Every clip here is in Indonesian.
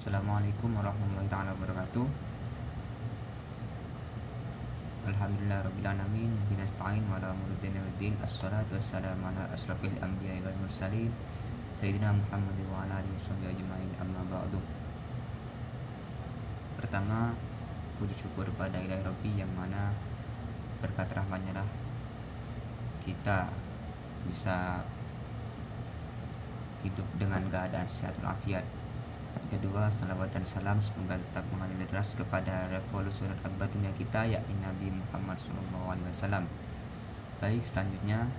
Assalamualaikum warahmatullahi taala wabarakatuh. Alhamdulillahirabbil alamin, bihi nasta'in wa ala umuri dunya waddin. Assalatu wassalamu ala asyrafil anbiya'i wal mursalin sayyidina Muhammad wa ala alihi washabbihi ajma'in, amma ba'du. Pertama, puji syukur pada Ilahi Rabbi yang mana berkat rahmatnya lah kita bisa hidup dengan keadaan sehat walafiat. Kedua, salawat dan salam semoga tetap mengalir deras kepada revolusioner akbar dunia kita, yakni Nabi Muhammad SAW. Baik, selanjutnya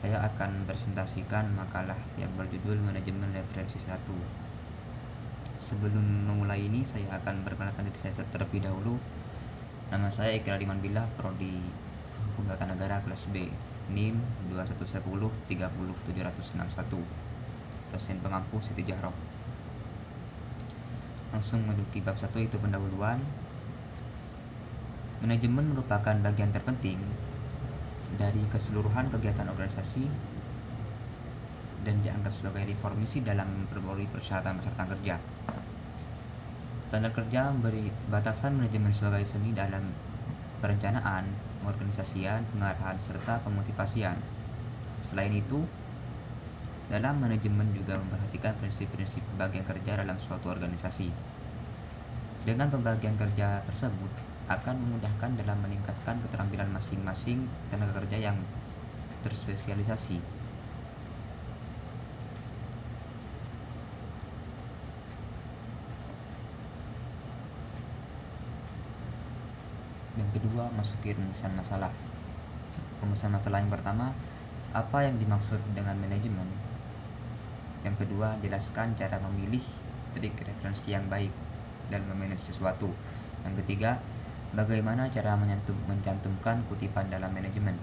saya akan presentasikan makalah yang berjudul Manajemen Referensi 1. Sebelum memulai ini, saya akan perkenalkan diri saya terlebih dahulu. Nama saya Ikrar Iman Billah, Prodi Hukum Tata Negara kelas B, NIM 211030761. Dosen pengampu Siti Jahroh. Langsung menduduki bab 1, itu pendahuluan. Manajemen merupakan bagian terpenting dari keseluruhan kegiatan organisasi dan dianggap sebagai reformasi dalam memperbarui persyaratan kerja. Standar kerja memberi batasan manajemen sebagai seni dalam perencanaan, pengorganisasian, pengarahan, serta pemotivasian. Selain itu, dalam manajemen juga memperhatikan prinsip-prinsip pembagian kerja dalam suatu organisasi. Dengan pembagian kerja tersebut akan memudahkan dalam meningkatkan keterampilan masing-masing tenaga kerja yang terspesialisasi. Yang kedua, masuki rumusan masalah. Rumusan masalah yang pertama, apa yang dimaksud dengan manajemen? Yang kedua, jelaskan cara memilih trik referensi yang baik dalam memanage sesuatu. Yang ketiga, bagaimana cara mencantumkan kutipan dalam manajemen.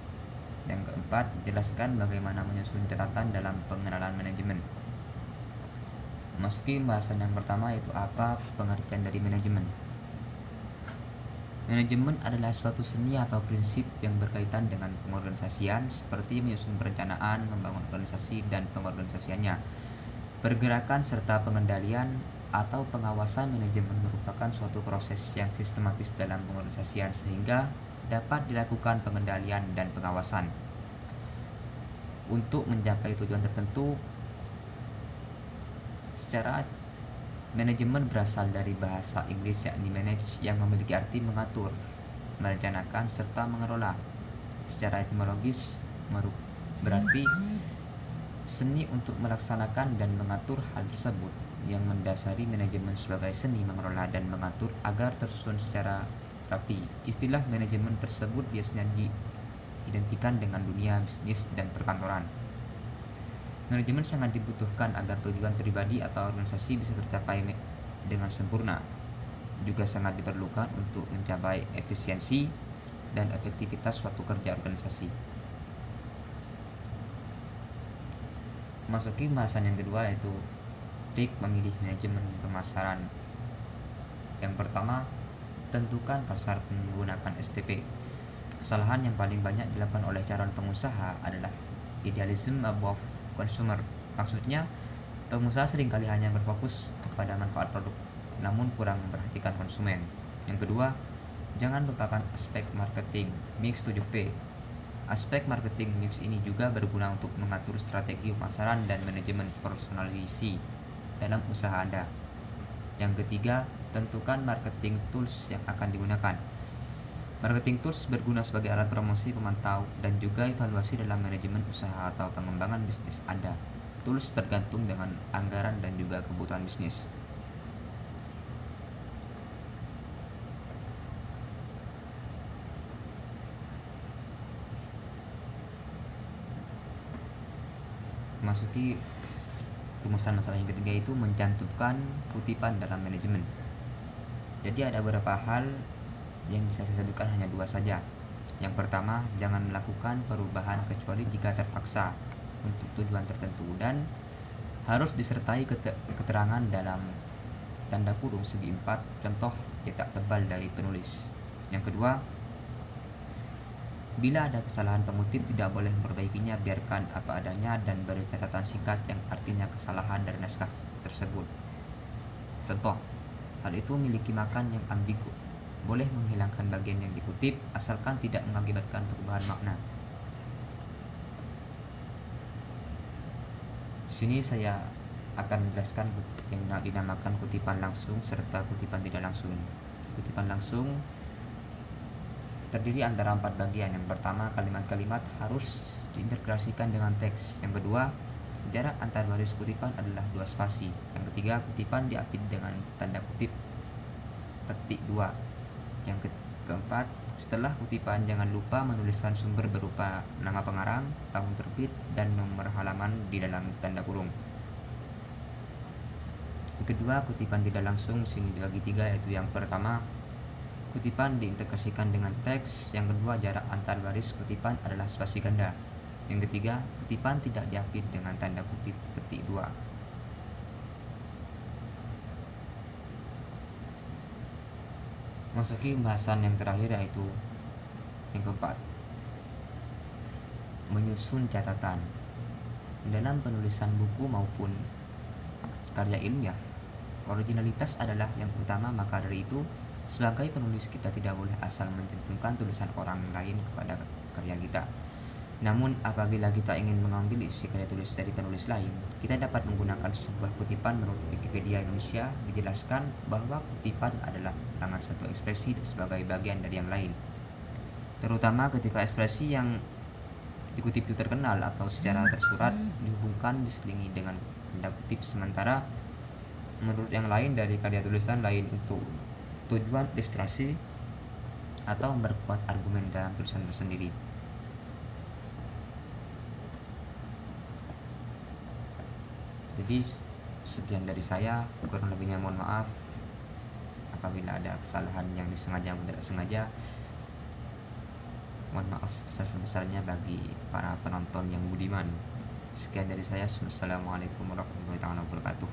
Yang keempat, jelaskan bagaimana menyusun catatan dalam pengenalan manajemen. Masuki pembahasan yang pertama, yaitu apa pengertian dari manajemen. Manajemen adalah suatu seni atau prinsip yang berkaitan dengan pengorganisasian, seperti menyusun perencanaan, membangun organisasi dan pengorganisasiannya. Pergerakan serta pengendalian atau pengawasan manajemen merupakan suatu proses yang sistematis dalam pengorganisasian sehingga dapat dilakukan pengendalian dan pengawasan. Untuk mencapai tujuan tertentu, secara manajemen berasal dari bahasa Inggris yakni manage, yang memiliki arti mengatur, merencanakan, serta mengelola. Secara etimologis berarti seni untuk melaksanakan dan mengatur hal tersebut, yang mendasari manajemen sebagai seni mengelola dan mengatur agar tersusun secara rapi. Istilah manajemen tersebut biasanya diidentikan dengan dunia bisnis dan perkantoran. Manajemen sangat dibutuhkan agar tujuan pribadi atau organisasi bisa tercapai dengan sempurna. Juga sangat diperlukan untuk mencapai efisiensi dan efektivitas suatu kerja organisasi. Masuki pembahasan yang kedua, yaitu trik memilih manajemen pemasaran. Yang pertama, tentukan pasar menggunakan STP. Kesalahan yang paling banyak dilakukan oleh calon pengusaha adalah idealism above consumer. Maksudnya, pengusaha seringkali hanya berfokus pada manfaat produk, namun kurang memperhatikan konsumen. Yang kedua, jangan lupakan aspek marketing mix 7P. Aspek marketing mix ini juga berguna untuk mengatur strategi pemasaran dan manajemen personalisasi dalam usaha Anda. Yang ketiga, tentukan marketing tools yang akan digunakan. Marketing tools berguna sebagai alat promosi, pemantau, dan juga evaluasi dalam manajemen usaha atau pengembangan bisnis Anda. Tools tergantung dengan anggaran dan juga kebutuhan bisnis. Masuki rumusan masalah yang ketiga, itu mencantumkan kutipan dalam manajemen. Jadi ada beberapa hal yang bisa saya sebutkan, hanya dua saja. Yang pertama, jangan melakukan perubahan kecuali jika terpaksa untuk tujuan tertentu, dan harus disertai keterangan dalam tanda kurung segi 4 contoh cetak tebal dari penulis. Yang kedua, bila ada kesalahan pengutip tidak boleh memperbaikinya, biarkan apa adanya dan beri catatan singkat yang artinya kesalahan dari naskah tersebut. Contoh, hal itu memiliki makan yang ambigu, boleh menghilangkan bagian yang dikutip asalkan tidak mengakibatkan perubahan makna. Di sini saya akan menjelaskan yang dinamakan kutipan langsung serta kutipan tidak langsung. Kutipan langsung terdiri antara 4 bagian. Yang pertama, kalimat-kalimat harus diintegrasikan dengan teks. Yang kedua, jarak antar baris kutipan adalah 2 spasi. Yang ketiga, kutipan diapit dengan tanda kutip petik 2. Yang keempat, setelah kutipan jangan lupa menuliskan sumber berupa nama pengarang, tahun terbit, dan nomor halaman di dalam tanda kurung. Yang kedua, kutipan tidak langsung sini dibagi 3, yaitu yang pertama, kutipan diintegrasikan dengan teks. Yang kedua, jarak antar baris kutipan adalah spasi ganda. Yang ketiga, kutipan tidak diapit dengan tanda kutip petik 2. Masuki pembahasan yang terakhir, yaitu yang keempat, menyusun catatan. Dalam penulisan buku maupun karya ilmiah, originalitas adalah yang utama. Maka dari itu, sebagai penulis kita tidak boleh asal mencantumkan tulisan orang lain kepada karya kita. Namun apabila kita ingin mengambil isi karya tulis dari penulis lain, kita dapat menggunakan sebuah kutipan. Menurut Wikipedia Indonesia dijelaskan bahwa kutipan adalah ulangan satu ekspresi sebagai bagian dari yang lain, terutama ketika ekspresi yang dikutip itu terkenal atau secara tersurat dihubungkan diselingi dengan tanda kutip, sementara menurut yang lain dari karya tulisan lain untuk tujuan ilustrasi atau memperkuat argumen dalam tulisan tersendiri. Jadi sekian dari saya, kurang lebihnya mohon maaf apabila ada kesalahan yang disengaja atau tidak sengaja. Mohon maaf sebesar-besarnya bagi para penonton yang budiman. Sekian dari saya. Assalamualaikum warahmatullahi wabarakatuh.